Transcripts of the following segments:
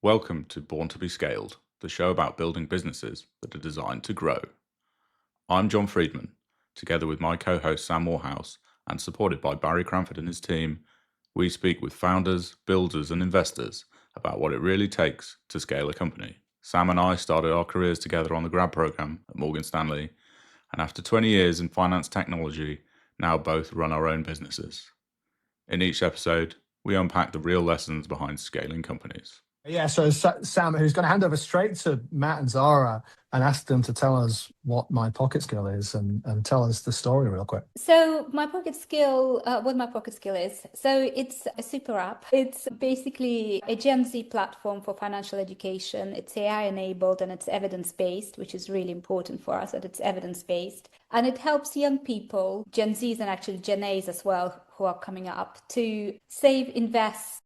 Welcome to Born to be Scaled, the show about building businesses that are designed to grow. I'm John Friedman, together with my co-host Sam Morehouse, and supported by Barry Cranford and his team. We speak with founders, builders, and investors about what it really takes to scale a company. Sam and I started our careers together on the grad program at Morgan Stanley, and after 20 years in finance technology, now both run our own businesses. In each episode, we unpack the real lessons behind scaling companies. Yeah, so Sam, who's going to hand over straight to Matt and Zara and ask them to tell us what MyPocketSkill is and tell us the story real quick. So what MyPocketSkill is. So it's a super app. It's basically a Gen Z platform for financial education. It's AI enabled and it's evidence based, which is really important for us that it's evidence based. And it helps young people, Gen Zs and actually Gen As as well, who are coming up, to save, invest,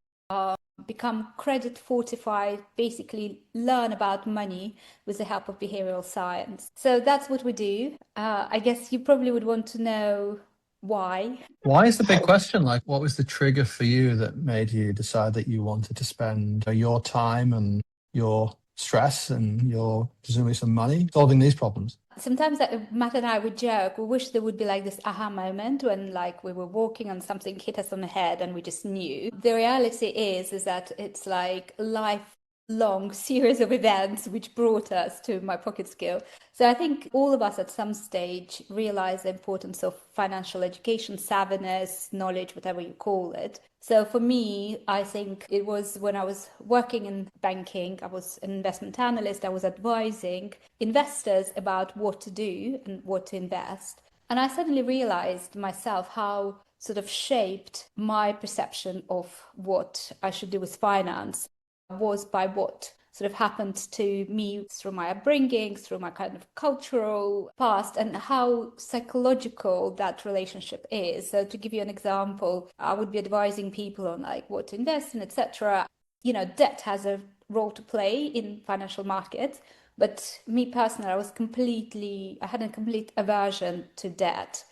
become credit fortified, basically learn about money with the help of behavioral science. So that's what we do. I guess you probably would want to know why. Why is the big question? Like, what was the trigger for you that made you decide that you wanted to spend your time and your stress and your presumably some money solving these problems? Sometimes Matt and I would joke, we wish there would be like this aha moment when like we were walking and something hit us on the head and we just knew. The reality is that it's like a lifelong series of events which brought us to MyPocketSkill. So I think all of us at some stage realize the importance of financial education, savviness, knowledge, whatever you call it. So for me, I think it was when I was working in banking, I was an investment analyst, I was advising investors about what to do and what to invest. And I suddenly realized myself how sort of shaped my perception of what I should do with finance was by what sort of happened to me through my upbringing, through my kind of cultural past, and how psychological that relationship is. So to give you an example, I would be advising people on like what to invest in, etc. You know, debt has a role to play in financial markets. But me personally, I had a complete aversion to debt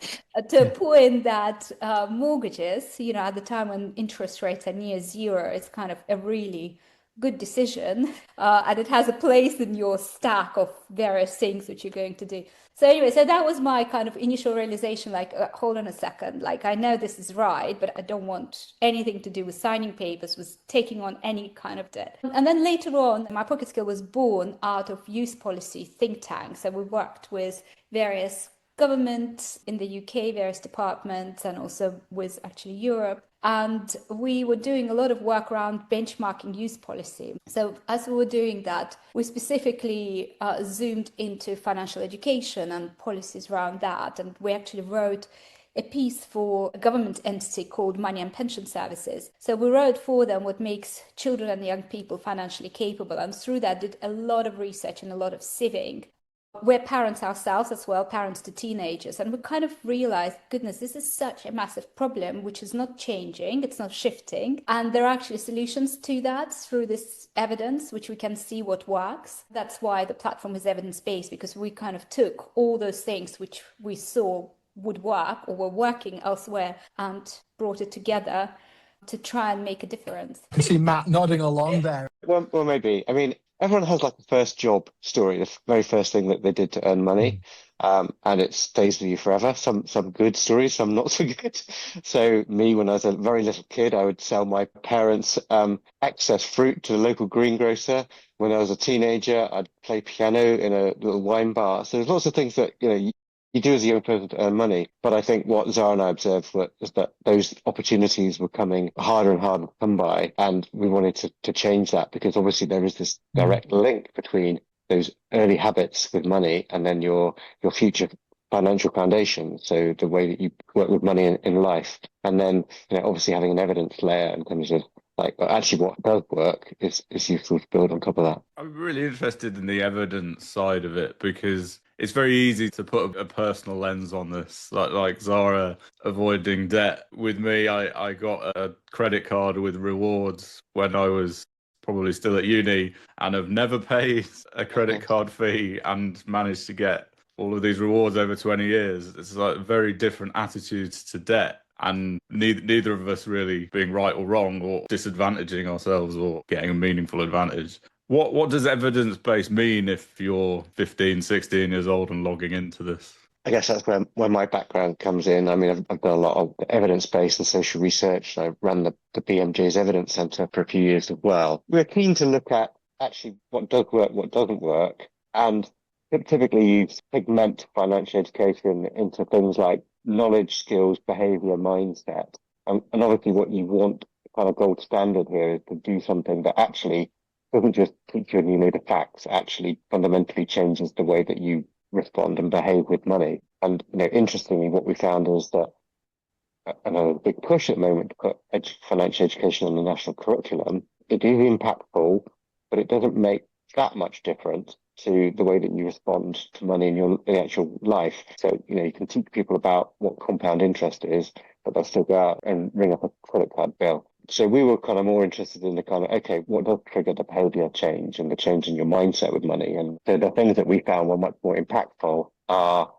to a point that mortgages, you know, at the time when interest rates are near zero, it's kind of a really good decision, and it has a place in your stack of various things which you're going to do. So anyway, so that was my kind of initial realization, like, hold on a second, like I know this is right, but I don't want anything to do with signing papers, with taking on any kind of debt. And then later on, MyPocketSkill was born out of youth policy think tanks. So we worked with various governments in the UK, various departments, and also with actually Europe. And we were doing a lot of work around benchmarking youth policy. So as we were doing that, we specifically zoomed into financial education and policies around that. And we actually wrote a piece for a government entity called Money and Pension Services. So we wrote for them what makes children and young people financially capable. And through that, did a lot of research and a lot of sieving. We're parents ourselves as well, parents to teenagers, and we kind of realized, goodness, this is such a massive problem, which is not changing, it's not shifting. And there are actually solutions to that through this evidence, which we can see what works. That's why the platform is evidence-based, because we kind of took all those things which we saw would work or were working elsewhere and brought it together to try and make a difference. I see Matt nodding along there. Well, maybe. I mean, everyone has like a first job story, the very first thing that they did to earn money, and it stays with you forever. Some good stories, some not so good. So me, when I was a very little kid, I would sell my parents' excess fruit to the local greengrocer. When I was a teenager, I'd play piano in a little wine bar. So there's lots of things that you do as a young person to earn money. But I think what Zara and I observed was that those opportunities were coming harder and harder to come by. And we wanted to change that, because obviously there is this direct link between those early habits with money and then your future financial foundation. So the way that you work with money in life. And then, obviously having an evidence layer in terms of like actually what does work is useful to build on top of that. I'm really interested in the evidence side of it, because it's very easy to put a personal lens on this, like Zara avoiding debt. With me, I got a credit card with rewards when I was probably still at uni, and have never paid a credit card fee and managed to get all of these rewards over 20 years. It's like very different attitudes to debt. and neither of us really being right or wrong or disadvantaging ourselves or getting a meaningful advantage. What does evidence-based mean if you're 15, 16 years old and logging into this? I guess that's where my background comes in. I mean, I've done a lot of evidence-based and social research. I ran the BMJ's Evidence Centre for a few years as well. We're keen to look at actually what does work, what doesn't work, and typically you segment financial education into things like knowledge, skills, behaviour, mindset, and obviously what you want, kind of gold standard here, is to do something that actually doesn't just teach you a new load of facts, actually fundamentally changes the way that you respond and behave with money. And interestingly, what we found is that a big push at the moment to put financial education on the national curriculum. It is impactful, but it doesn't make that much difference to the way that you respond to money in your actual life. So, you can teach people about what compound interest is, but they'll still go out and ring up a credit card bill. So we were kind of more interested in the kind of, okay, what does trigger the behavior change and the change in your mindset with money? And so the things that we found were much more impactful are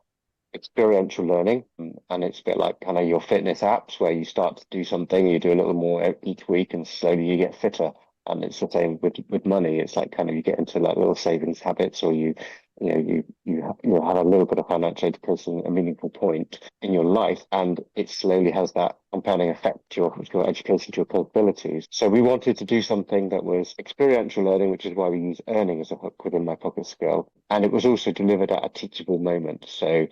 experiential learning. And it's a bit like kind of your fitness apps where you start to do something, you do a little more each week and slowly you get fitter. And it's the same with money. It's like kind of you get into like little savings habits, or you have a little bit of financial education, a meaningful point in your life, and it slowly has that compounding effect to your education, to your capabilities. So we wanted to do something that was experiential learning, which is why we use earning as a hook within MyPocketSkill, and it was also delivered at a teachable moment. So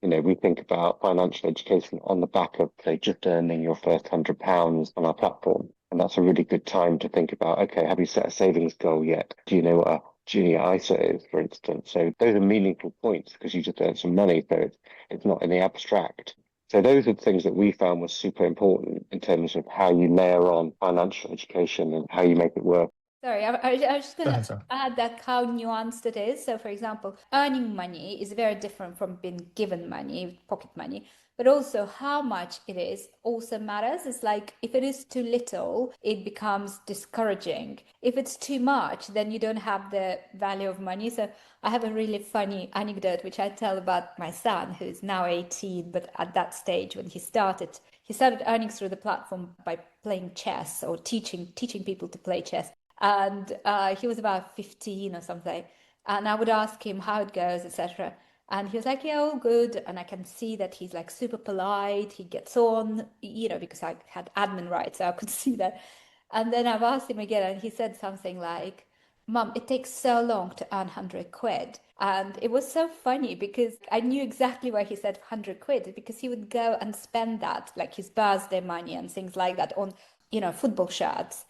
we think about financial education on the back of, say, just earning your first £100 on our platform. And that's a really good time to think about, okay, have you set a savings goal yet? Do you know what a junior ISA is, for instance? So those are meaningful points because you just earned some money. So it's not in the abstract. So those are the things that we found was super important in terms of how you layer on financial education and how you make it work. Sorry, I was just going ahead, to Sarah. add that how nuanced it is. So, for example, earning money is very different from being given money, pocket money, but also how much it is also matters. It's like if it is too little, it becomes discouraging. If it's too much, then you don't have the value of money. So, I have a really funny anecdote which I tell about my son, who's now 18, but at that stage when he started earning through the platform by playing chess or teaching people to play chess. And he was about 15 or something, and I would ask him how it goes, etc. And he was like, yeah, all good. And I can see that he's like super polite, he gets on, because I had admin rights, so I could see that. And then I've asked him again, and he said something like, Mum, it takes so long to earn 100 quid. And it was so funny because I knew exactly why he said 100 quid, because he would go and spend that, like his birthday money and things like that, on football shirts.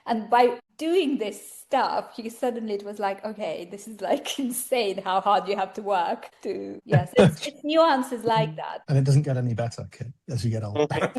And by doing this stuff, it was like, okay, this is like insane how hard you have to work to, yes, it's nuances like that. And it doesn't get any better as you get older.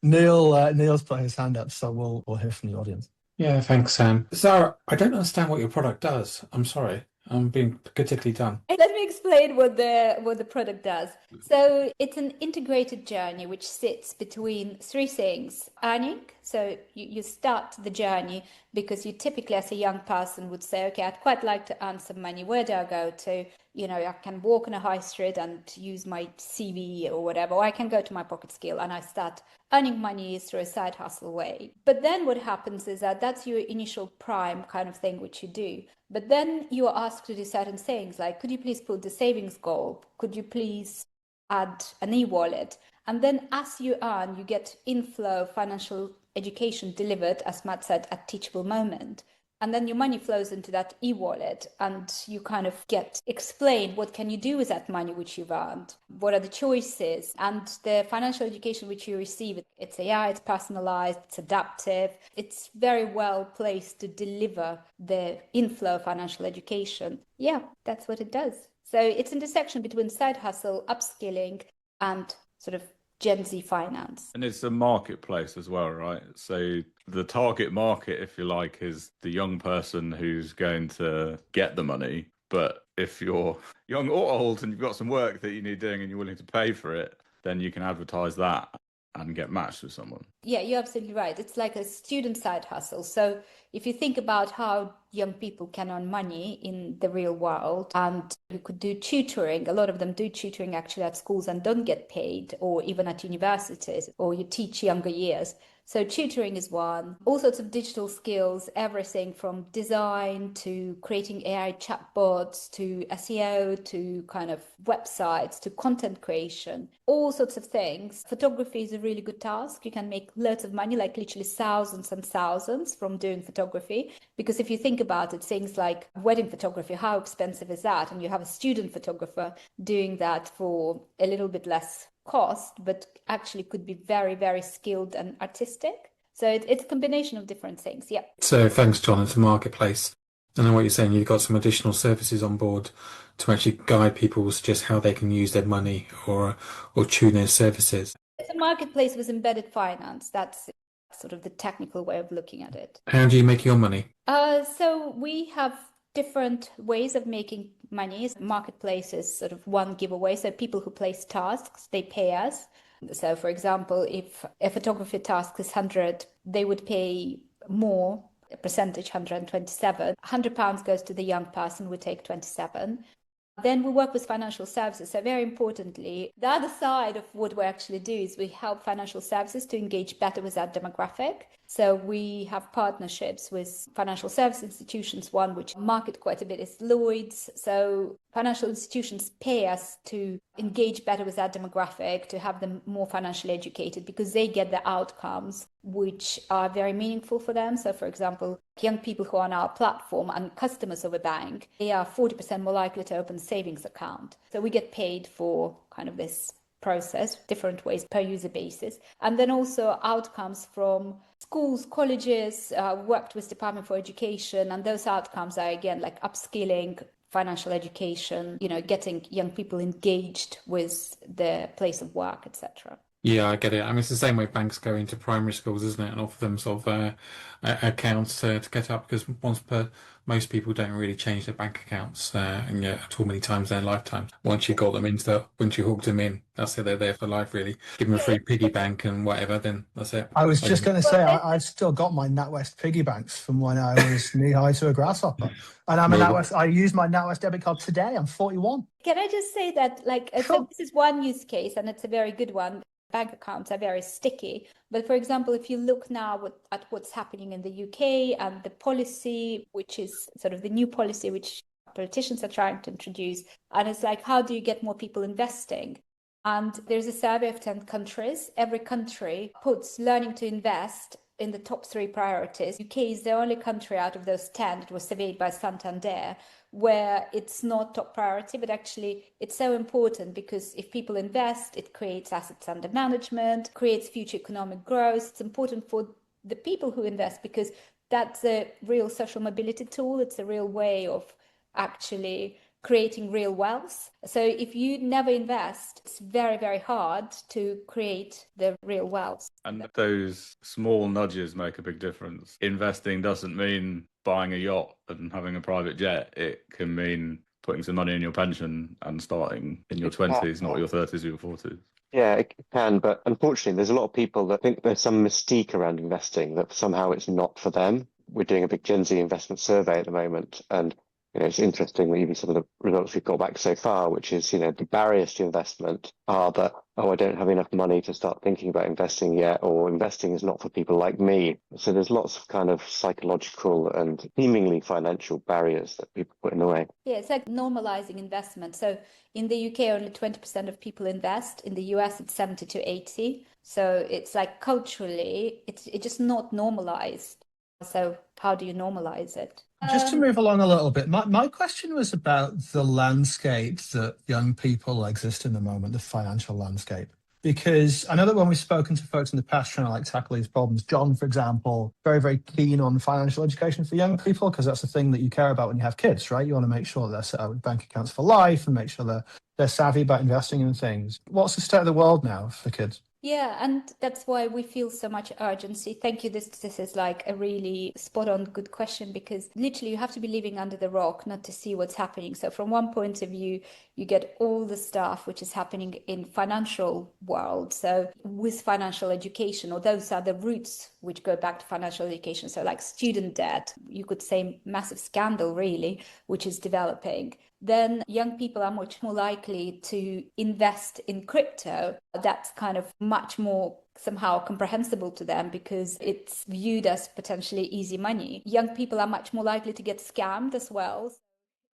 Neil's put his hand up, so we'll hear from the audience. Yeah, thanks, Sam. Zara, I don't understand what your product does. I'm sorry. I'm being particularly dumb. Let me explain what the product does. So it's an integrated journey which sits between three things. Earning, so you start the journey because you typically as a young person would say, okay, I'd quite like to earn some money. Where do I go to? I can walk on a high street and use my CV or whatever, or I can go to MyPocketSkill and I start earning money through a side hustle way. But then what happens is that that's your initial prime kind of thing which you do. But then you are asked to do certain things like, could you please put the savings goal? Could you please add an e-wallet? And then as you earn, you get inflow financial education delivered, as Matt said, at teachable moment. And then your money flows into that e-wallet and you kind of get explained what can you do with that money which you've earned? What are the choices? And the financial education which you receive, it's AI, it's personalized, it's adaptive. It's very well placed to deliver the inflow financial education. Yeah, that's what it does. So it's intersection between side hustle, upskilling, and sort of Gen Z finance. And it's a marketplace as well, right? So the target market, if you like, is the young person who's going to get the money. But if you're young or old and you've got some work that you need doing and you're willing to pay for it, then you can advertise that and get matched with someone. Yeah, you're absolutely right. It's like a student side hustle. So if you think about how young people can earn money in the real world, and you could do tutoring, a lot of them do tutoring actually at schools and don't get paid, or even at universities, or you teach younger years. So tutoring is one. All sorts of digital skills, everything from design to creating AI chatbots to SEO to kind of websites to content creation, all sorts of things. Photography is a really good task. You can make loads of money, like literally thousands and thousands from doing photography. Because if you think about it, things like wedding photography, how expensive is that? And you have a student photographer doing that for a little bit less cost, but actually could be very, very skilled and artistic. So it's a combination of different things. Yeah. So thanks, John. It's a marketplace. I know what you're saying. You've got some additional services on board to actually guide people, suggest how they can use their money or tune their services. It's a marketplace with embedded finance. That's sort of the technical way of looking at it. How do you make your money? So we have different ways of making money. Marketplace is sort of one giveaway. So people who place tasks, they pay us. So for example, if a photography task is 100, they would pay more, a percentage, 127. £100 goes to the young person, we take 27. Then we work with financial services. So very importantly, the other side of what we actually do is we help financial services to engage better with that demographic. So we have partnerships with financial service institutions. One which market quite a bit is Lloyd's. So financial institutions pay us to engage better with that demographic, to have them more financially educated, because they get the outcomes which are very meaningful for them. So for example, young people who are on our platform and customers of a bank, they are 40% more likely to open a savings account. So we get paid for kind of this process, different ways per user basis. And then also outcomes from schools, colleges, worked with Department for Education. And those outcomes are again like upskilling, financial education, getting young people engaged with the place of work, etc. Yeah, I get it. I mean, it's the same way banks go into primary schools, isn't it, and offer them sort of accounts to get up, because most people don't really change their bank accounts and too many times in their lifetime. Once you got them once you hooked them in, that's it. They're there for life, really. Give them a free piggy bank and whatever, then that's it. I was just going to say, I've still got my NatWest piggy banks from when I was knee high to a grasshopper. And I use my NatWest debit card today. I'm 41. Can I just say that, Sure. So this is one use case, and it's a very good one. Bank accounts are very sticky. But for example, if you look now at what's happening in the UK and the policy, which is sort of the new policy which politicians are trying to introduce, and it's like, how do you get more people investing? And there's a survey of 10 countries. Every country puts learning to invest in the top 3 priorities. UK is the only country out of those 10 that was surveyed by Santander where it's not top priority, but actually it's so important, because if people invest, it creates assets under management, creates future economic growth. It's important for the people who invest because that's a real social mobility tool. It's a real way of actually creating real wealth. So if you never invest, it's very, very hard to create the real wealth. And those small nudges make a big difference. Investing doesn't mean buying a yacht and having a private jet. It can mean putting some money in your pension and starting in your 20s, not your 30s or your 40s. Yeah, it can, but unfortunately, there's a lot of people that think there's some mystique around investing, that somehow it's not for them. We're doing a big Gen Z investment survey at the moment, and it's interesting that even some of the results we've got back so far, which is, the barriers to investment are that, I don't have enough money to start thinking about investing yet, or investing is not for people like me. So there's lots of kind of psychological and seemingly financial barriers that people put in the way. Yeah, it's like normalizing investment. So in the UK, only 20% of people invest. In the US, it's 70 to 80. So it's like culturally, it's just not normalized. So how do you normalize it? Just to move along a little bit, my question was about the landscape that young people exist in the moment, the financial landscape. Because I know that when we've spoken to folks in the past trying to tackle these problems, John, for example, very, very keen on financial education for young people, because that's the thing that you care about when you have kids, right? You want to make sure they're set up with bank accounts for life and make sure they're savvy about investing in things. What's the state of the world now for kids? Yeah, and that's why we feel so much urgency. Thank you. This is like a really spot on good question, because literally you have to be living under the rock not to see what's happening. So from one point of view, you get all the stuff which is happening in financial world. So with financial education, or those are the roots which go back to financial education. So like student debt, you could say massive scandal really, which is developing. Then young people are much more likely to invest in crypto. That's kind of much more somehow comprehensible to them because it's viewed as potentially easy money. Young people are much more likely to get scammed as well.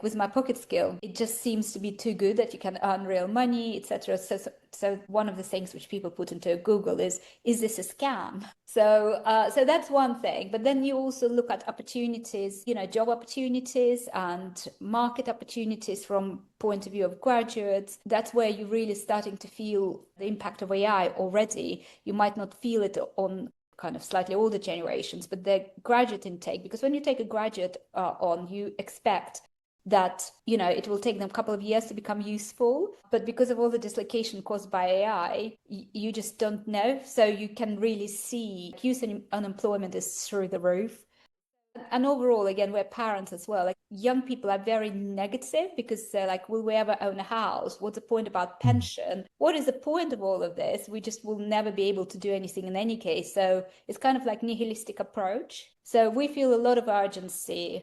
With MyPocketSkill, it just seems to be too good that you can earn real money, etc. So one of the things which people put into Google is this a scam? So that's one thing. But then you also look at opportunities, job opportunities and market opportunities from point of view of graduates. That's where you're really starting to feel the impact of AI already. You might not feel it on kind of slightly older generations, but the graduate intake, because when you take a graduate on, you expect that it will take them a couple of years to become useful, but because of all the dislocation caused by AI, you just don't know. So you can really see youth unemployment is through the roof. And overall, again, we're parents as well. Like young people are very negative because they're like, will we ever own a house? What's the point about pension? What is the point of all of this? We just will never be able to do anything in any case. So it's kind of like nihilistic approach. So we feel a lot of urgency.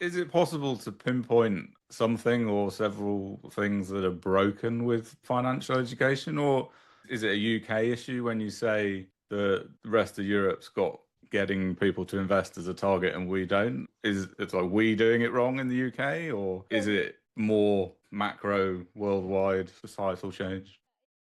Is it possible to pinpoint something or several things that are broken with financial education, or is it a UK issue when you say the rest of Europe's got getting people to invest as a target and we don't? It's like we doing it wrong in the UK, or is it more macro, worldwide societal change?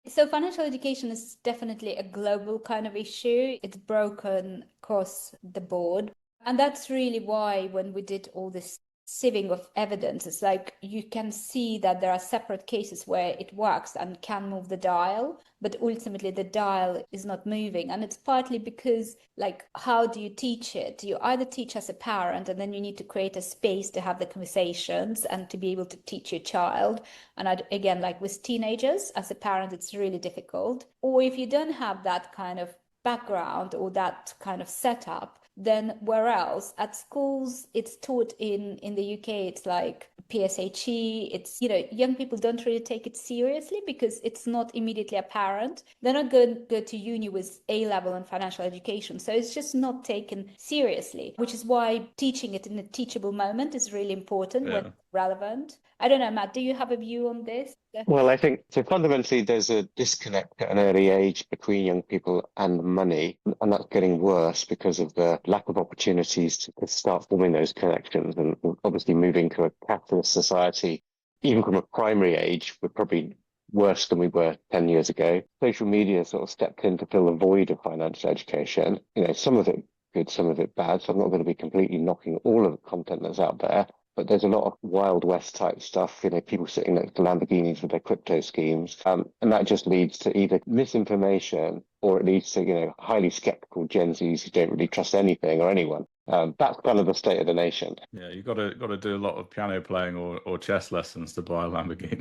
So financial education is definitely a global kind of issue. It's broken across the board. And that's really why when we did all this sieving of evidence, it's like you can see that there are separate cases where it works and can move the dial, but ultimately the dial is not moving. And it's partly because, like, how do you teach it? You either teach as a parent, and then you need to create a space to have the conversations and to be able to teach your child. And again, like with teenagers, as a parent, it's really difficult. Or if you don't have that kind of background or that kind of setup, then where else? At schools, it's taught in the UK, it's like PSHE. It's, young people don't really take it seriously because it's not immediately apparent. They're not going to go to uni with A level and financial education. So it's just not taken seriously, which is why teaching it in a teachable moment is really important when relevant. I don't know, Matt, do you have a view on this? Well, I think so. Fundamentally, there's a disconnect at an early age between young people and money, and that's getting worse because of the lack of opportunities to start forming those connections. And obviously, moving to a capitalist society, even from a primary age, we're probably worse than we were 10 years ago. Social media sort of stepped in to fill the void of financial education. Some of it good, some of it bad. So I'm not going to be completely knocking all of the content that's out there. But there's a lot of Wild West type stuff, people sitting next to Lamborghinis with their crypto schemes. And that just leads to either misinformation or it leads to, highly skeptical Gen Zs who don't really trust anything or anyone. That's kind of the state of the nation. Yeah, you got to do a lot of piano playing or chess lessons to buy a Lamborghini.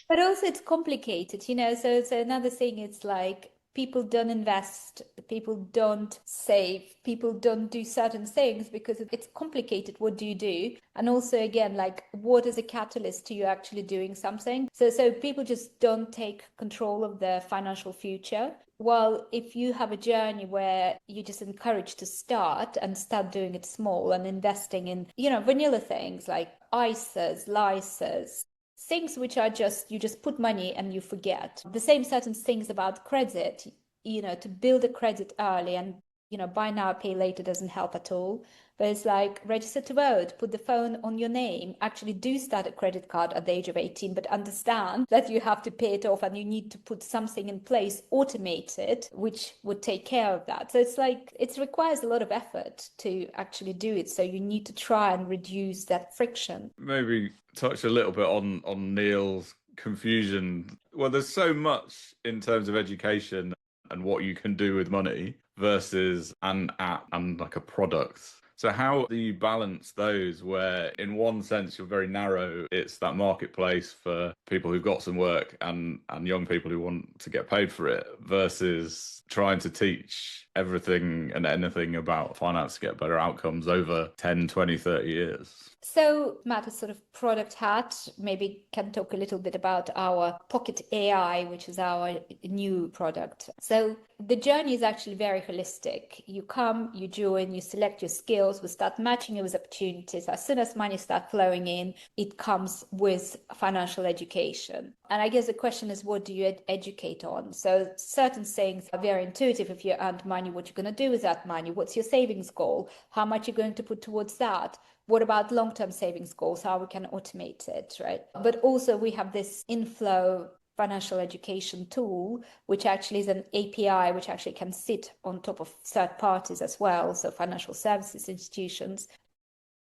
But also it's complicated, so another thing, it's like people don't invest, people don't save, people don't do certain things because it's complicated. What do you do? And also, again, like, what is a catalyst to you actually doing something? So people just don't take control of their financial future. Well, if you have a journey where you're just encouraged to start doing it small and investing in, vanilla things like ISAs, LISAs, things which are you just put money and you forget. The same certain things about credit, to build a credit early, and buy now, pay later doesn't help at all. But it's like register to vote, put the phone on your name, actually do start a credit card at the age of 18, but understand that you have to pay it off and you need to put something in place, automate it, which would take care of that. So it's like, it requires a lot of effort to actually do it. So you need to try and reduce that friction. Maybe touch a little bit on Neil's confusion. Well, there's so much in terms of education and what you can do with money versus an app and like a product So how do you balance those where in one sense you're very narrow, it's that marketplace for people who've got some work and young people who want to get paid for it, versus trying to teach everything and anything about finance to get better outcomes over 10, 20, 30 years? So Matt, a sort of product hat, maybe can talk a little bit about our Pocket AI, which is our new product. So the journey is actually very holistic. You come, you join, you select your skills, we start matching you with opportunities. As soon as money starts flowing in, it comes with financial education. And I guess the question is, what do you educate on? So certain things are very intuitive. If you earned money, what you're going to do with that money? What's your savings goal? How much you're going to put towards that? What about long-term savings goals? How we can automate it, right? But also we have this inflow financial education tool, which actually is an API, which actually can sit on top of third parties as well. So financial services institutions.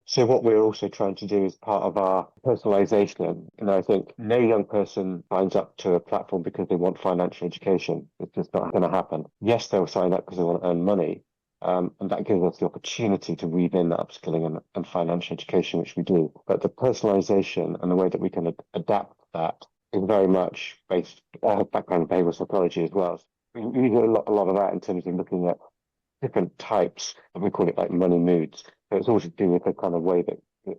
So what we're also trying to do is part of our personalization. And I think no young person signs up to a platform because they want financial education. It's just not going to happen. Yes, they'll sign up because they want to earn money. And that gives us the opportunity to weave in the upskilling and financial education, which we do. But the personalization and the way that we can adapt that is very much based on our background in behavioral psychology as well. We do a lot of that in terms of looking at different types, we call it like money moods. So it's all to do with the kind of way that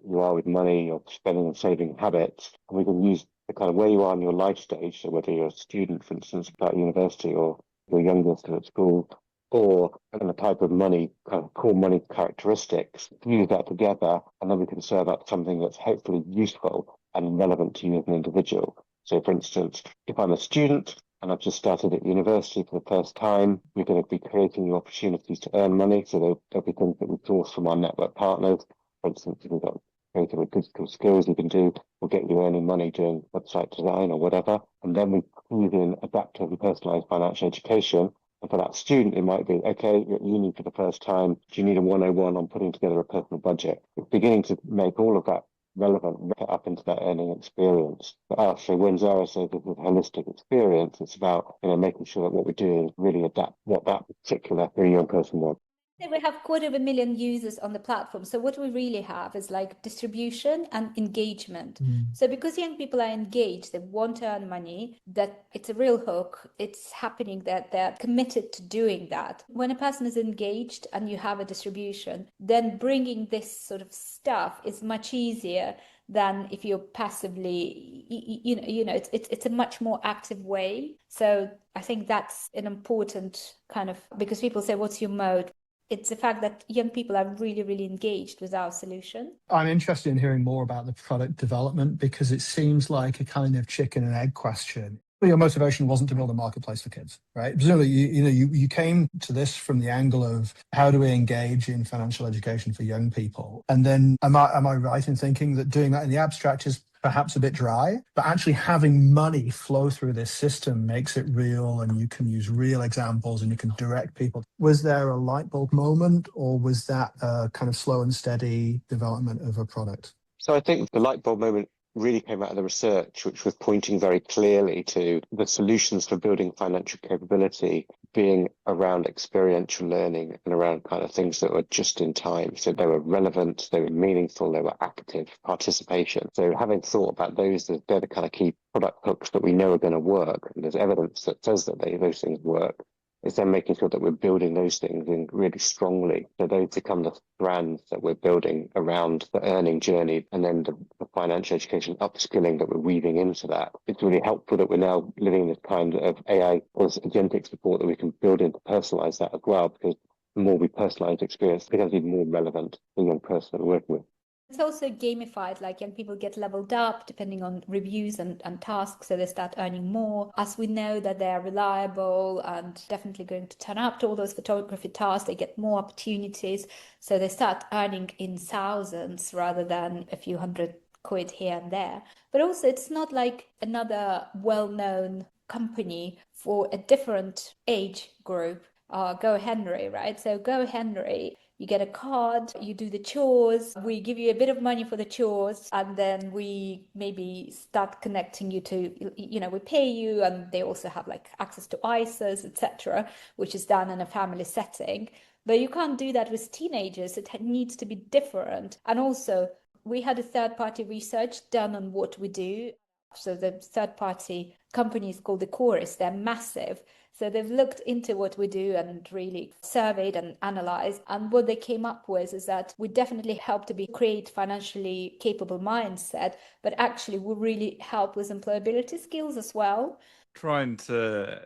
you are with money, your spending and saving habits. And we can use the kind of where you are in your life stage. So whether you're a student, for instance, at university, or you're younger still at school, or the type of money, kind of core money characteristics, use that together, and then we can serve up something that's hopefully useful and relevant to you as an individual. So for instance, if I'm a student and I've just started at university for the first time, we're going to be creating new opportunities to earn money. So there'll be things that we source from our network partners. For instance, if we've got creative or digital skills you can do, we'll get you earning money doing website design or whatever. And then we use in adaptive and personalized financial education. And for that student, it might be, okay, you're at uni for the first time. Do you need a 101 on putting together a personal budget? It's beginning to make all of that relevant up into that earning experience. For us, so when Zara says it's a holistic experience, it's about making sure that what we're doing really adapt what that particular young person wants. We have 250,000 users on the platform. So what we really have is like distribution and engagement. So because young people are engaged, they want to earn money, that it's a real hook. It's happening that they're committed to doing that. When a person is engaged and you have a distribution, then bringing this sort of stuff is much easier than if you're passively, it's a much more active way. So I think that's an important kind of, because people say, what's your mode? It's the fact that young people are really, really engaged with our solution. I'm interested in hearing more about the product development because it seems like a kind of chicken and egg question. Your motivation wasn't to build a marketplace for kids, right? Presumably, you came to this from the angle of how do we engage in financial education for young people, and then am I right in thinking that doing that in the abstract is perhaps a bit dry, but actually having money flow through this system makes it real, and you can use real examples and you can direct people. Was there a light bulb moment, or was that a kind of slow and steady development of a product? So I think the light bulb moment really came out of the research, which was pointing very clearly to the solutions for building financial capability being around experiential learning and around kind of things that were just in time. So they were relevant, they were meaningful, they were active participation. So having thought about those, they're the kind of key product hooks that we know are going to work. And there's evidence that says that those things work. Is then making sure that we're building those things in really strongly. So those become the strands that we're building around the earning journey, and then the financial education upskilling that we're weaving into that. It's really helpful that we're now living in this kind of AI or this agentic support that we can build in to personalize that as well, because the more we personalize the experience, it becomes even more relevant to the young person that we're working with. It's also gamified, like young people get leveled up depending on reviews and tasks, so they start earning more. As we know that they're reliable and definitely going to turn up to all those photography tasks, they get more opportunities, so they start earning in thousands rather than a few hundred quid here and there. But also it's not like another well-known company for a different age group, Go Henry, right? So Go Henry, you get a card, you do the chores, we give you a bit of money for the chores, and then we maybe start connecting you to, we pay you, and they also have like access to ISAs, etc., which is done in a family setting. But you can't do that with teenagers. It needs to be different. And also, we had a third-party research done on what we do. So the third-party company is called the Chorus. They're massive. So they've looked into what we do and really surveyed and analyzed. And what they came up with is that we definitely help to create financially capable mindset, but actually we really help with employability skills as well. Trying to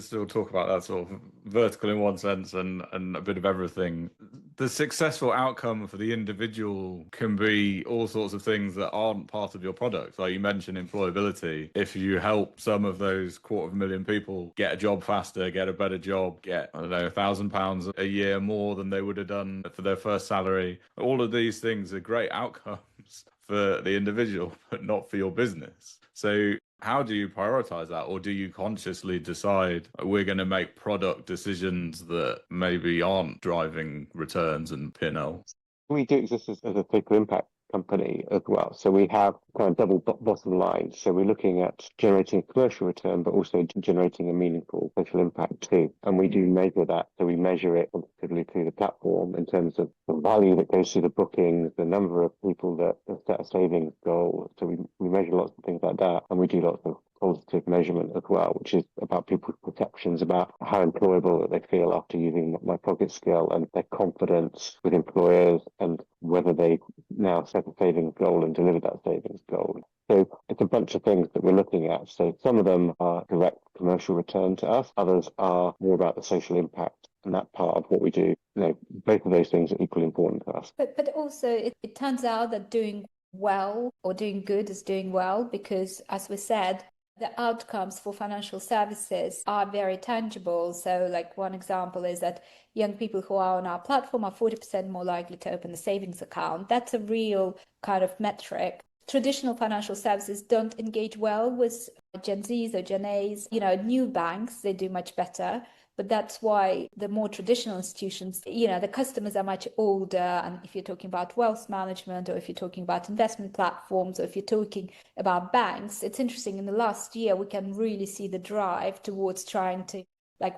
still talk about that sort of vertical in one sense and a bit of everything. The successful outcome for the individual can be all sorts of things that aren't part of your product. Like you mentioned employability. If you help some of those 250,000 people get a job faster, get a better job, get, I don't know, £1,000 a year more than they would have done for their first salary, all of these things are great outcomes for the individual, but not for your business. So how do you prioritize that? Or do you consciously decide we're going to make product decisions that maybe aren't driving returns and P&L? We do exist as a social impact company as well. So we have kind of double bottom line. So we're looking at generating a commercial return, but also generating a meaningful social impact too. And we do measure that. So we measure it quantitatively through the platform in terms of the value that goes through the bookings, the number of people that have set a savings goal. So we measure lots of things like that. And we do lots of positive measurement as well, which is about people's perceptions about how employable that they feel after using MyPocketSkill and their confidence with employers and whether they now set a savings goal and deliver that savings goal. So it's a bunch of things that we're looking at. So some of them are direct commercial return to us. Others are more about the social impact and that part of what we do. Both of those things are equally important to us. But also it turns out that doing well or doing good is doing well because, as we said, the outcomes for financial services are very tangible. So like one example is that young people who are on our platform are 40% more likely to open a savings account. That's a real kind of metric. Traditional financial services don't engage well with Gen Zs or Gen As. New banks, they do much better. But that's why the more traditional institutions, the customers are much older. And if you're talking about wealth management, or if you're talking about investment platforms, or if you're talking about banks, it's interesting. In the last year, we can really see the drive towards trying to,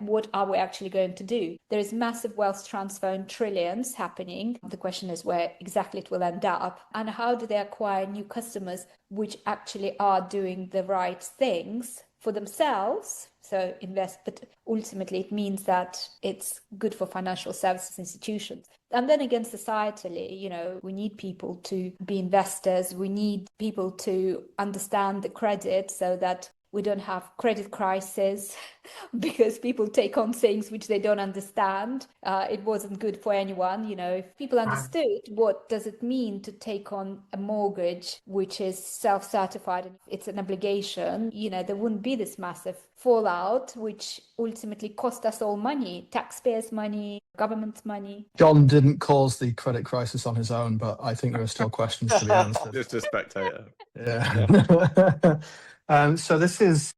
what are we actually going to do? There is massive wealth transfer in trillions happening. The question is where exactly it will end up, and how do they acquire new customers which actually are doing the right things for themselves, so invest, but ultimately it means that it's good for financial services institutions. And then again, societally, we need people to be investors. We need people to understand the credit so that we don't have credit crisis because people take on things which they don't understand. It wasn't good for anyone. If people understood what does it mean to take on a mortgage, which is self-certified, and it's an obligation, there wouldn't be this massive fallout, which ultimately cost us all money, taxpayers' money, government's money. John didn't cause the credit crisis on his own, but I think there are still questions to be answered. Just a spectator. Yeah. So this is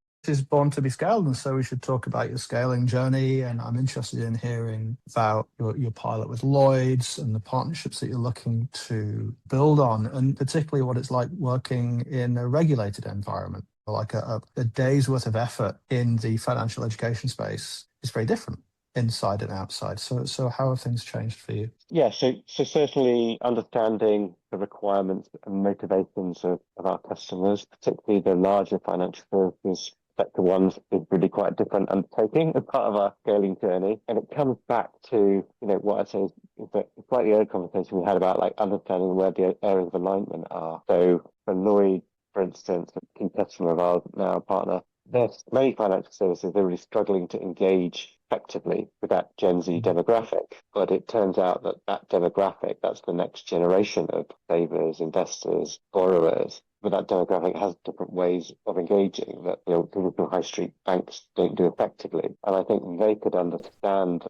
born to be scaled, and so we should talk about your scaling journey. And I'm interested in hearing about your pilot with Lloyd's and the partnerships that you're looking to build on, and particularly what it's like working in a regulated environment. Like a day's worth of effort in the financial education space is very different inside and outside. So how have things changed for you? Yeah, so certainly understanding the requirements and motivations of our customers, particularly the larger financial services sector ones, is really quite a different undertaking as part of our scaling journey. And it comes back to, what I'd say is that slightly earlier conversation we had about understanding where the areas of alignment are. So for Lloyd, for instance, a key customer of ours, now a partner, there's many financial services, they're really struggling to engage effectively with that Gen Z demographic. But it turns out that demographic, that's the next generation of savers, investors, borrowers. But that demographic has different ways of engaging that traditional high street banks don't do effectively. And I think they could understand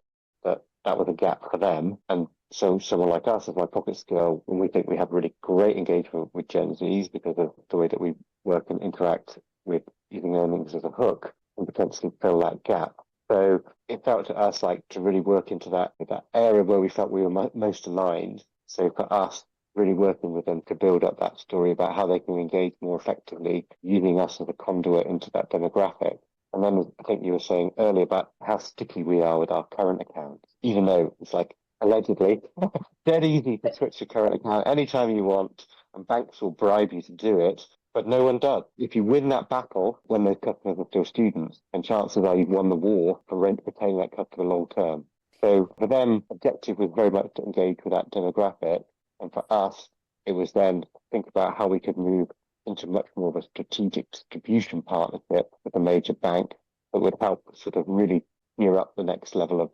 that was a gap for them. And so someone like us, as MyPocketSkill, when we think we have really great engagement with Gen Zs because of the way that we work and interact with using earnings as a hook, and potentially fill that gap. So it felt to us like to really work into that area where we felt we were most aligned. So for us, really working with them to build up that story about how they can engage more effectively, using us as a conduit into that demographic. And then I think you were saying earlier about how sticky we are with our current accounts, even though it's like allegedly dead easy to switch your current account anytime you want, and banks will bribe you to do it, but no one does. If you win that battle when those customers are still students, and chances are you've won the war for retaining that customer long term. So for them, objective was very much to engage with that demographic, and for us, it was then think about how we could move into much more of a strategic distribution partnership with a major bank that would help sort of really gear up the next level of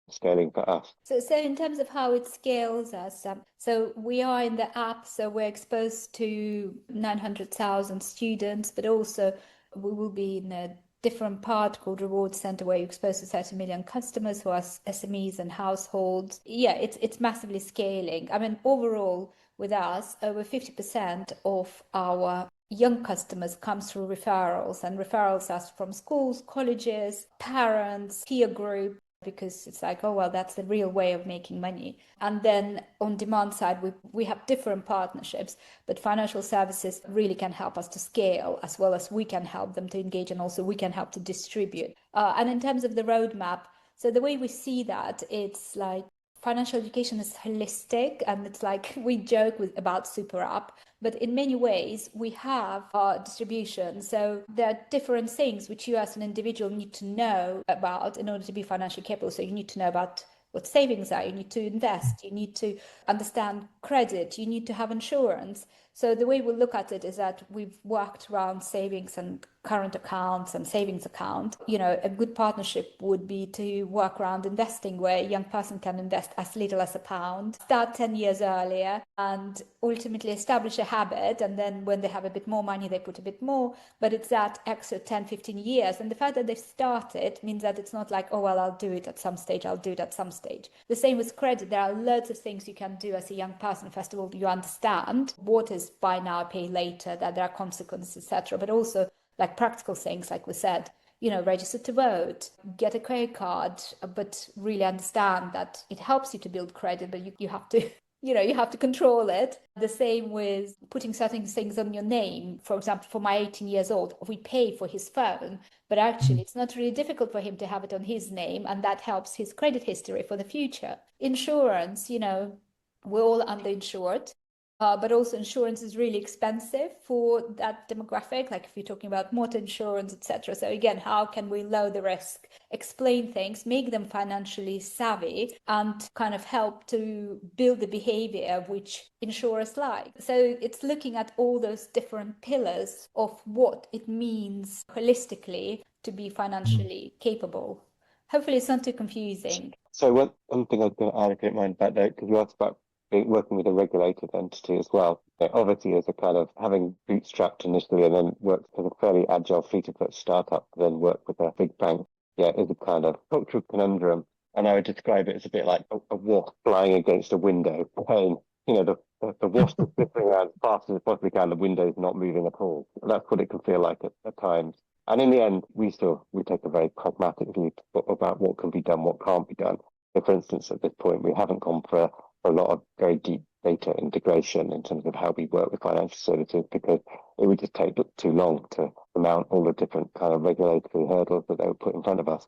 scaling for us. So in terms of how it scales us, so we are in the app, so we're exposed to 900,000 students, but also we will be in a different part called Reward Center where you're exposed to 30 million customers who are SMEs and households. Yeah, it's massively scaling. I mean, overall, with us, over 50% of our young customers comes through referrals, and referrals are from schools, colleges, parents, peer group, because it's like, oh, well, that's the real way of making money. And then on demand side, we have different partnerships, but financial services really can help us to scale as well as we can help them to engage, and also we can help to distribute. And in terms of the roadmap, so the way we see that, it's like financial education is holistic, and it's like we joke about super app, but in many ways we have our distribution. So there are different things which you as an individual need to know about in order to be financially capable. So you need to know about what savings are, you need to invest, you need to understand credit, you need to have insurance. So the way we look at it is that we've worked around savings and current accounts and savings account. You know, a good partnership would be to work around investing, where a young person can invest as little as £1, start 10 years earlier, and ultimately establish a habit. And then when they have a bit more money, they put a bit more, but it's that extra 10, 15 years. And the fact that they've started means that it's not like, oh, well, I'll do it at some stage, I'll do it at some stage. The same with credit. There are loads of things you can do as a young person. First of all, you understand what is buy now, pay later, that there are consequences, etc. But also like practical things, like we said, you know, register to vote, get a credit card, but really understand that it helps you to build credit, but you have to, you know, you have to control it. The same with putting certain things on your name. For example, for my 18 years old, we pay for his phone, but actually it's not really difficult for him to have it on his name, and that helps his credit history for the future. Insurance, you know, we're all underinsured. But also insurance is really expensive for that demographic, like if you're talking about motor insurance, etc. So again, how can we lower the risk, explain things, make them financially savvy, and kind of help to build the behavior which insurers like. So it's looking at all those different pillars of what it means holistically to be financially capable. Hopefully it's not too confusing. So one thing I was going to add, if you don't mind, about that, because you asked about working with a regulated entity as well. Obviously, as a kind of having bootstrapped initially and then worked as a fairly agile free-to-foot startup, then work with a big bank, is a kind of cultural conundrum. And I would describe it as a bit like a wasp flying against a window pane. You know, the wasp is flipping around as fast as it possibly can, the window's not moving at all. That's what it can feel like at times. And in the end, we take a very pragmatic view about what can be done, what can't be done. So for instance, at this point, we haven't gone for a lot of very deep data integration in terms of how we work with financial services, because it would just take too long to mount all the different kind of regulatory hurdles that they would put in front of us.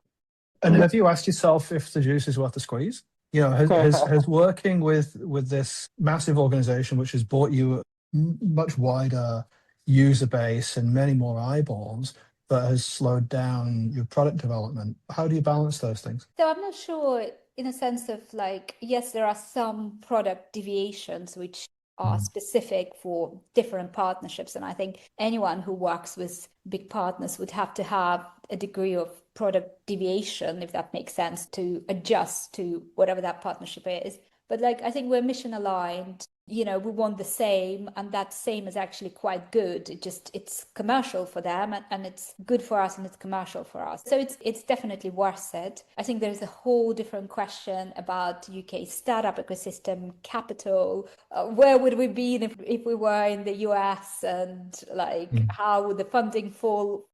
And have you asked yourself if the juice is worth the squeeze? You know, has working with this massive organization, which has brought you a much wider user base and many more eyeballs, but has slowed down your product development, how do you balance those things? So I'm not sure, in a sense of like, yes, there are some product deviations which are specific for different partnerships. And I think anyone who works with big partners would have to have a degree of product deviation, if that makes sense, to adjust to whatever that partnership is. But like, I think we're mission aligned, you know, we want the same, and that same is actually quite good. It's commercial for them, and it's good for us, and it's commercial for us. So it's definitely worth it. I think there's a whole different question about UK startup ecosystem, capital. Where would we be if we were in the US, and like how would the funding fall?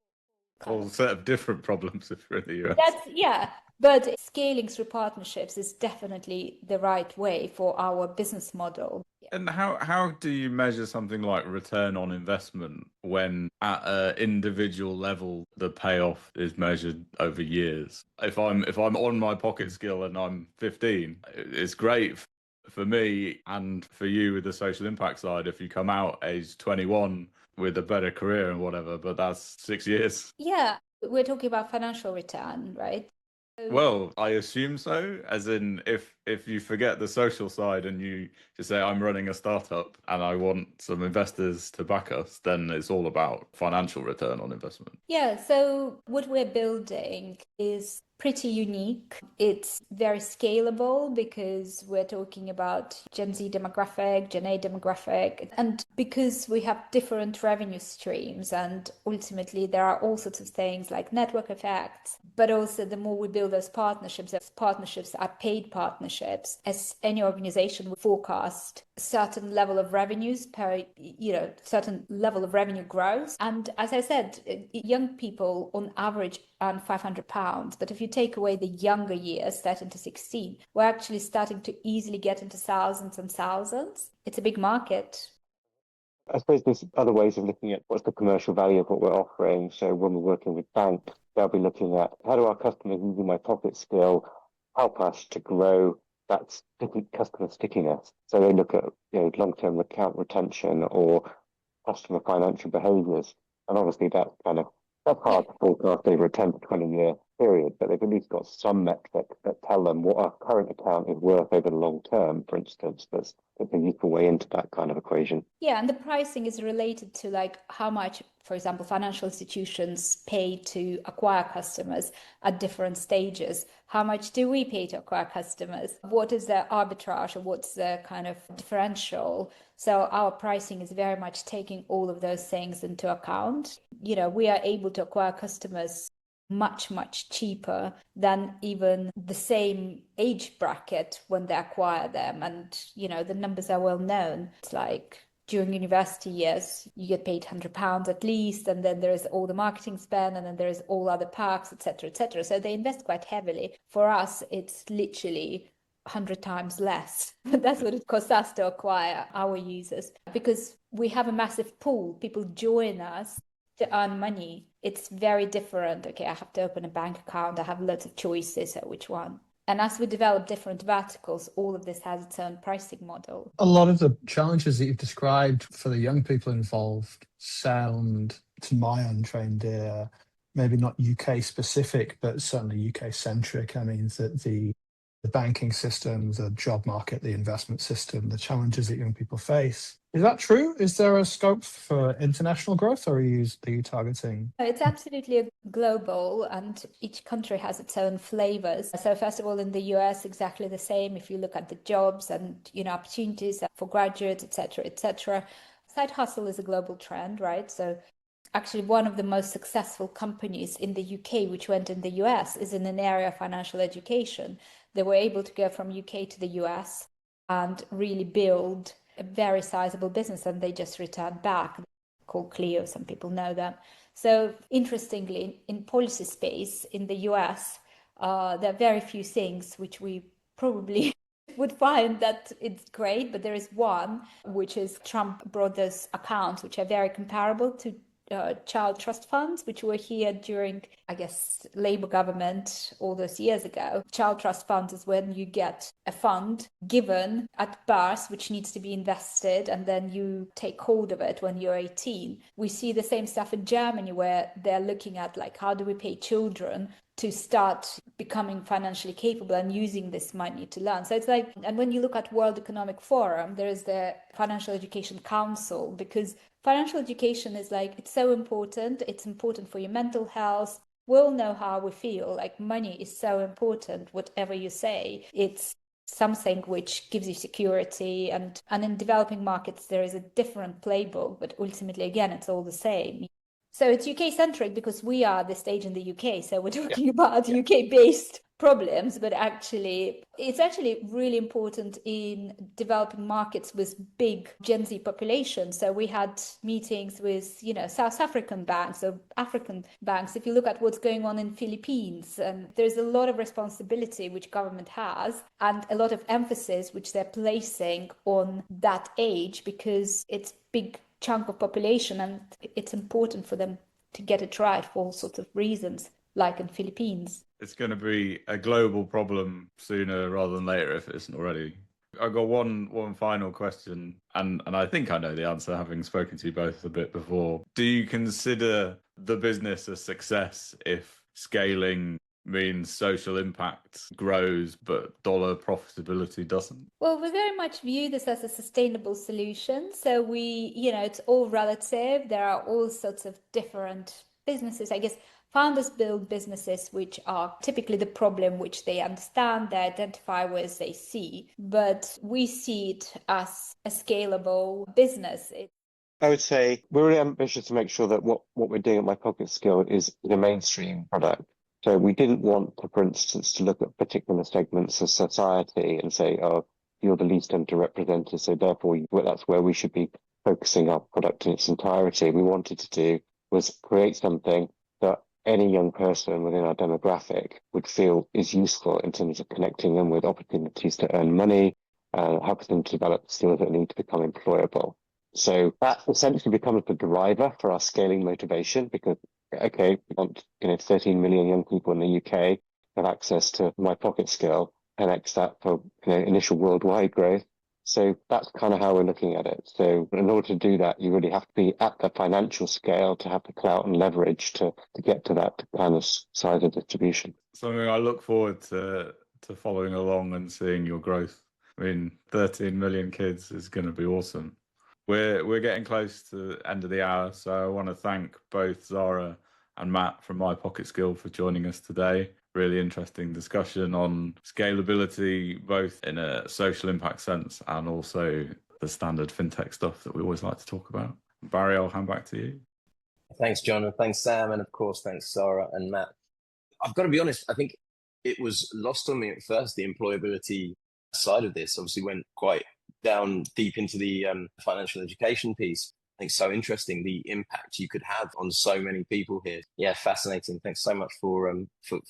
A whole set of different problems if you're in the US. But scaling through partnerships is definitely the right way for our business model. And how do you measure something like return on investment when at an individual level the payoff is measured over years? If I'm on my pocket skill and I'm 15, it's great for me and for you with the social impact side if you come out age 21 with a better career and whatever, but that's 6 years. Yeah, we're talking about financial return, right? Well, I assume so. As in, if you forget the social side and you just say, I'm running a startup and I want some investors to back us, then it's all about financial return on investment. Yeah, so what we're building is pretty unique. It's very scalable because we're talking about Gen Z demographic, Gen A demographic, and because we have different revenue streams, and ultimately there are all sorts of things like network effects, but also the more we build those partnerships are paid partnerships. As any organization will forecast a certain level of revenues certain level of revenue growth. And as I said, young people on average earn £500, but if you take away the younger years, 13 to 16, we're actually starting to easily get into thousands and thousands. It's a big market. I suppose there's other ways of looking at what's the commercial value of what we're offering. So when we're working with banks, they'll be looking at how do our customers using MyPocketSkill help us to grow that customer stickiness. So they look at long-term account retention or customer financial behaviors. And obviously that's hard to forecast over a 10 to 20 year period, but they've at least got some metric that tell them what our current account is worth over the long term, for instance. That's a useful way into that kind of equation. Yeah, and the pricing is related to like how much, for example, financial institutions pay to acquire customers at different stages. How much do we pay to acquire customers? What is the arbitrage or what's the kind of differential? So our pricing is very much taking all of those things into account. We are able to acquire customers much, much cheaper than even the same age bracket when they acquire them. And, the numbers are well known. It's like during university years, you get paid £100 at least, and then there's all the marketing spend, and then there's all other perks, etc., etc. So they invest quite heavily. For us, it's literally 100 times less. That's what it costs us to acquire our users, because we have a massive pool. People join us to earn money. It's very different. Okay, I have to open a bank account. I have lots of choices at which one. And as we develop different verticals, all of this has its own pricing model. A lot of the challenges that you've described for the young people involved sound, to my untrained ear, maybe not UK specific, but certainly UK centric. I mean, that the banking system, the job market, the investment system, the challenges that young people face. Is that true? Is there a scope for international growth, or are you targeting? It's absolutely global, and each country has its own flavors. So first of all, in the US, exactly the same. If you look at the jobs and opportunities for graduates, etc., etc. Side hustle is a global trend, right? So actually, one of the most successful companies in the UK, which went in the US, is in an area of financial education. They were able to go from UK to the US and really build a very sizable business, and they just returned back, called Clio. Some people know them. So interestingly, in policy space in the US, there are very few things which we probably would find that it's great, but there is one, which is Trump brought those accounts, which are very comparable to child trust funds, which were here during, I guess, Labour government all those years ago. Child trust funds is when you get a fund given at birth, which needs to be invested, and then you take hold of it when you're 18. We see the same stuff in Germany, where they're looking at like, how do we pay children to start becoming financially capable and using this money to learn. So it's like, and when you look at World Economic Forum, there is the Financial Education Council, because financial education is like, it's so important. It's important for your mental health. We all know how we feel. Like, money is so important, whatever you say. It's something which gives you security. And in developing markets, there is a different playbook, but ultimately, again, it's all the same. So it's UK centric because we are the stage in the UK. So we're talking about UK based problems, but actually it's actually really important in developing markets with big Gen Z population. So we had meetings with, South African banks or African banks. If you look at what's going on in Philippines, and there's a lot of responsibility which government has and a lot of emphasis which they're placing on that age because it's big chunk of population and it's important for them to get it right for all sorts of reasons, like in Philippines. It's going to be a global problem sooner rather than later if it isn't already. I've got one final question, and I think I know the answer, having spoken to you both a bit before. Do you consider the business a success if scaling means social impact grows but dollar profitability doesn't? Well, we very much view this as a sustainable solution. So it's all relative. There are all sorts of different businesses. I guess founders build businesses which are typically the problem which they understand, they identify with, they see. But we see it as a scalable business. I would say we're really ambitious to make sure that what we're doing at MyPocketSkill is a mainstream product. So we didn't want to, for instance, to look at particular segments of society and say, oh, you're the least underrepresented, so therefore that's where we should be focusing our product in its entirety. We wanted to do was create something that any young person within our demographic would feel is useful in terms of connecting them with opportunities to earn money, helping them to develop skills that need to become employable. So that essentially becomes the driver for our scaling motivation because, okay, we want 13 million young people in the UK have access to MyPocketSkill, 10x that for initial worldwide growth. So that's kind of how we're looking at it. So in order to do that, you really have to be at the financial scale to have the clout and leverage to get to that kind of size of distribution. Something I look forward to following along and seeing your growth. I mean, 13 million kids is going to be awesome. We're getting close to the end of the hour, so I want to thank both Zara and Matt from MyPocketSkill for joining us today. Really interesting discussion on scalability, both in a social impact sense and also the standard fintech stuff that we always like to talk about. Barry, I'll hand back to you. Thanks, John, and thanks, Sam, and of course, thanks, Zara and Matt. I've got to be honest, I think it was lost on me at first, the employability side of this. Obviously went quite down deep into the financial education piece. I think so interesting the impact you could have on so many people here. Yeah, fascinating. Thanks so much for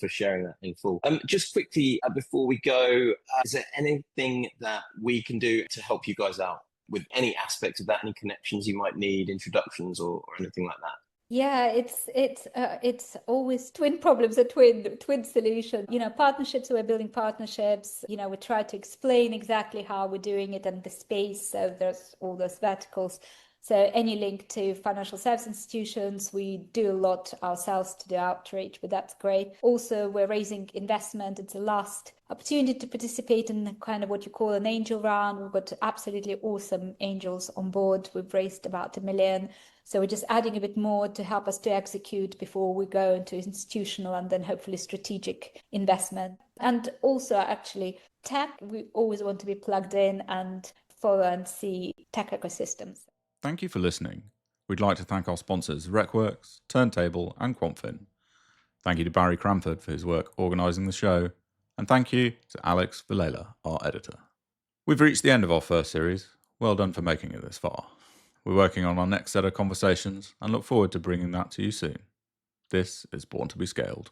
sharing that in full. Just quickly before we go, is there anything that we can do to help you guys out with any aspect of that? Any connections you might need, introductions or anything like that? Yeah, it's always twin problems, a twin solution. Partnerships, we're building partnerships. We try to explain exactly how we're doing it and the space. So there's all those verticals. So any link to financial service institutions, we do a lot ourselves to do outreach, but that's great. Also, we're raising investment. It's the last opportunity to participate in kind of what you call an angel round. We've got absolutely awesome angels on board. We've raised about $1 million. So we're just adding a bit more to help us to execute before we go into institutional and then hopefully strategic investment. And also actually tech, we always want to be plugged in and follow and see tech ecosystems. Thank you for listening. We'd like to thank our sponsors RecWorks, Turntable and Quantfin. Thank you to Barry Cranford for his work organising the show. And thank you to Alex Villela, our editor. We've reached the end of our first series. Well done for making it this far. We're working on our next set of conversations and look forward to bringing that to you soon. This is Born to be Scaled.